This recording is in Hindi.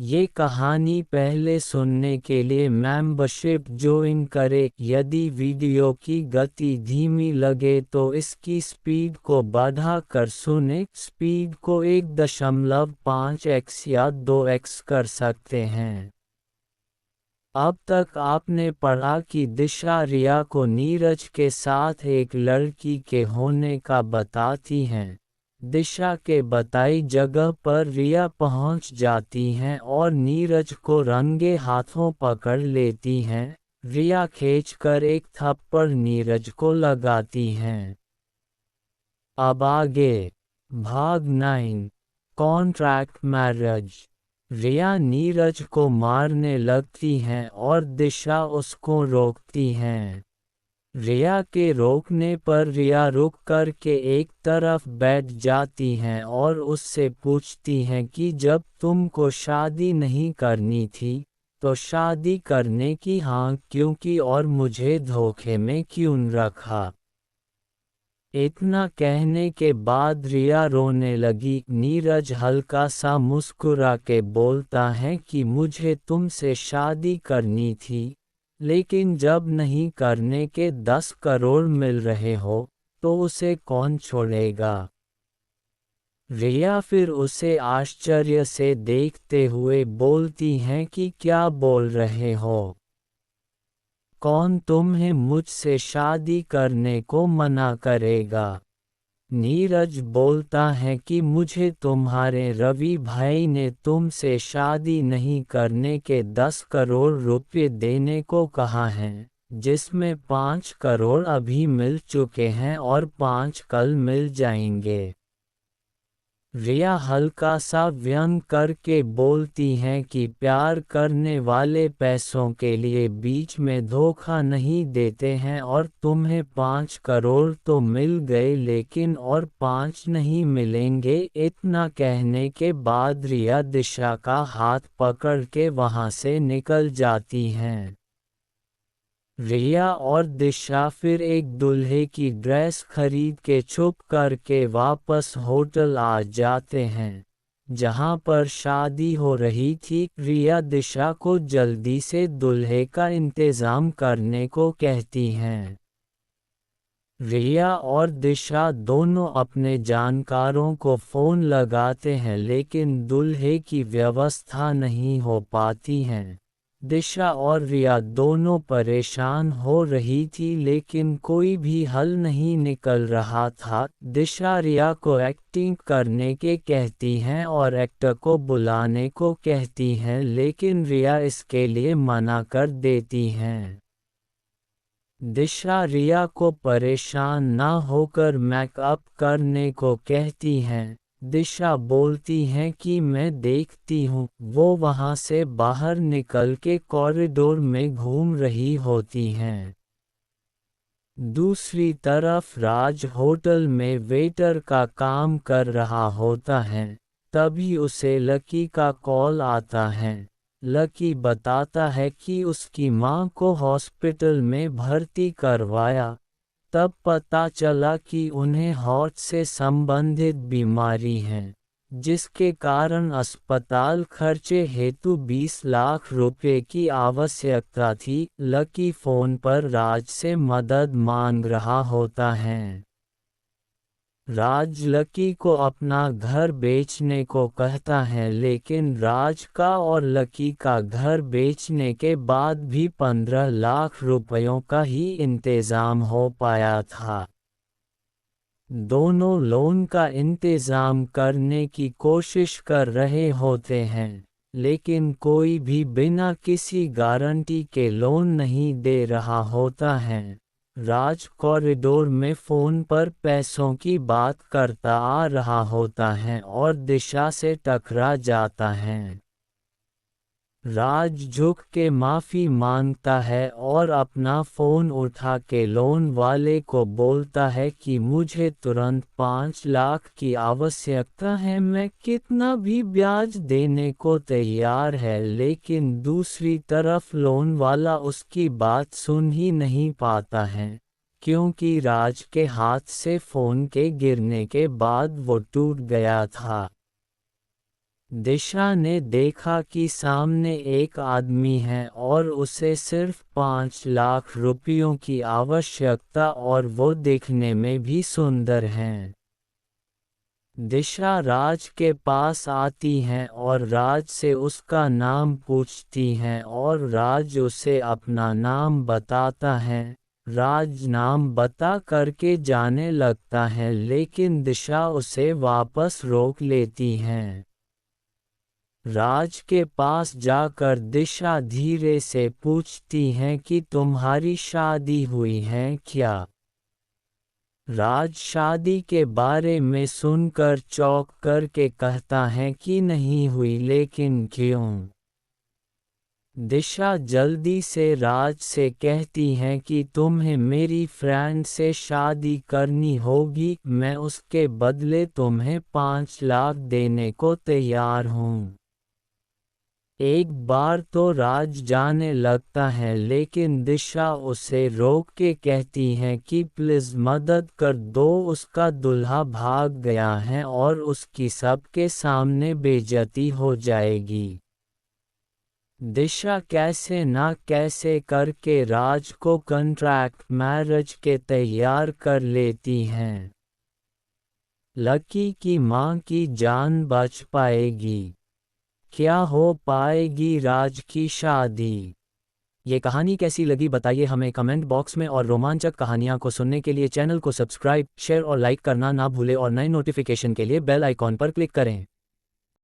ये कहानी पहले सुनने के लिए मेंबरशिप ज्वाइन करें। यदि वीडियो की गति धीमी लगे तो इसकी स्पीड को बढ़ाकर सुनें। स्पीड को 1.5x या 2x कर सकते हैं। अब तक आपने पढ़ा कि दिशा रिया को नीरज के साथ एक लड़की के होने का बताती हैं। दिशा के बताई जगह पर रिया पहुंच जाती हैं और नीरज को रंगे हाथों पकड़ लेती हैं। रिया खींचकर एक थप्पड़ नीरज को लगाती हैं। अब आगे भाग 9 कॉन्ट्रैक्ट मैरिज। रिया नीरज को मारने लगती हैं और दिशा उसको रोकती हैं। रिया के रोकने पर रिया रुक कर के एक तरफ बैठ जाती हैं और उससे पूछती हैं कि जब तुमको शादी नहीं करनी थी तो शादी करने की हाँ क्यों की और मुझे धोखे में क्यों रखा। इतना कहने के बाद रिया रोने लगी। नीरज हल्का सा मुस्कुरा के बोलता है कि मुझे तुमसे शादी करनी थी, लेकिन जब नहीं करने के 10 करोड़ मिल रहे हो तो उसे कौन छोड़ेगा। रिया फिर उसे आश्चर्य से देखते हुए बोलती हैं कि क्या बोल रहे हो, कौन तुम्हें मुझसे शादी करने को मना करेगा। नीरज बोलता है कि मुझे तुम्हारे रवि भाई ने तुमसे शादी नहीं करने के 10 करोड़ रुपए देने को कहा है, जिसमें 5 करोड़ अभी मिल चुके हैं और 5 कल मिल जाएंगे। रिया हल्का सा व्यंग करके बोलती हैं कि प्यार करने वाले पैसों के लिए बीच में धोखा नहीं देते हैं और तुम्हें 5 करोड़ तो मिल गए लेकिन और 5 नहीं मिलेंगे। इतना कहने के बाद रिया दिशा का हाथ पकड़ के वहां से निकल जाती हैं। रिया और दिशा फिर एक दूल्हे की ड्रेस खरीद के छुप करके वापस होटल आ जाते हैं जहां पर शादी हो रही थी। रिया दिशा को जल्दी से दूल्हे का इंतजाम करने को कहती हैं। रिया और दिशा दोनों अपने जानकारों को फ़ोन लगाते हैं लेकिन दूल्हे की व्यवस्था नहीं हो पाती हैं। दिशा और रिया दोनों परेशान हो रही थी लेकिन कोई भी हल नहीं निकल रहा था। दिशा रिया को एक्टिंग करने के कहती हैं और एक्टर को बुलाने को कहती हैं लेकिन रिया इसके लिए मना कर देती हैं। दिशा रिया को परेशान ना होकर मेकअप करने को कहती हैं। दिशा बोलती हैं कि मैं देखती हूँ। वो वहाँ से बाहर निकल के कॉरिडोर में घूम रही होती हैं। दूसरी तरफ राज होटल में वेटर का काम कर रहा होता है। तभी उसे लकी का कॉल आता है। लकी बताता है कि उसकी मां को हॉस्पिटल में भर्ती करवाया। तब पता चला कि उन्हें हार्ट से संबंधित बीमारी है, जिसके कारण अस्पताल खर्चे हेतु 20 लाख रुपए की आवश्यकता थी। लकी फोन पर राज से मदद मांग रहा होता है। राज लकी को अपना घर बेचने को कहता है लेकिन राज का और लकी का घर बेचने के बाद भी 15 लाख रुपयों का ही इंतजाम हो पाया था। दोनों लोन का इंतजाम करने की कोशिश कर रहे होते हैं लेकिन कोई भी बिना किसी गारंटी के लोन नहीं दे रहा होता है। राज कॉरिडोर में फ़ोन पर पैसों की बात करता आ रहा होता है और दिशा से टकरा जाता है। राज झुक के माफ़ी मांगता है और अपना फ़ोन उठा के लोन वाले को बोलता है कि मुझे तुरंत 5 लाख की आवश्यकता है, मैं कितना भी ब्याज देने को तैयार है। लेकिन दूसरी तरफ लोन वाला उसकी बात सुन ही नहीं पाता है, क्योंकि राज के हाथ से फ़ोन के गिरने के बाद वो टूट गया था। दिशा ने देखा कि सामने एक आदमी है और उसे सिर्फ 5 लाख रुपयों की आवश्यकता और वो दिखने में भी सुंदर हैं। दिशा राज के पास आती हैं और राज से उसका नाम पूछती हैं और राज उसे अपना नाम बताता है। राज नाम बता करके जाने लगता है लेकिन दिशा उसे वापस रोक लेती हैं। राज के पास जाकर दिशा धीरे से पूछती हैं कि तुम्हारी शादी हुई है क्या? राज शादी के बारे में सुनकर चौंक करके कहता है कि नहीं हुई, लेकिन क्यों? दिशा जल्दी से राज से कहती हैं कि तुम्हें मेरी फ्रेंड से शादी करनी होगी, मैं उसके बदले तुम्हें 5 लाख देने को तैयार हूँ। एक बार तो राज जाने लगता है लेकिन दिशा उसे रोक के कहती है कि प्लीज़ मदद कर दो, उसका दूल्हा भाग गया है और उसकी सबके सामने बेइज्जती हो जाएगी। दिशा कैसे ना कैसे करके राज को कॉन्ट्रैक्ट मैरिज के तैयार कर लेती हैं। लकी की मां की जान बच पाएगी। क्या हो पाएगी राज की शादी? ये कहानी कैसी लगी बताइए हमें कमेंट बॉक्स में, और रोमांचक कहानियाँ को सुनने के लिए चैनल को सब्सक्राइब, शेयर और लाइक करना ना भूलें और नए नोटिफिकेशन के लिए बेल आइकॉन पर क्लिक करें।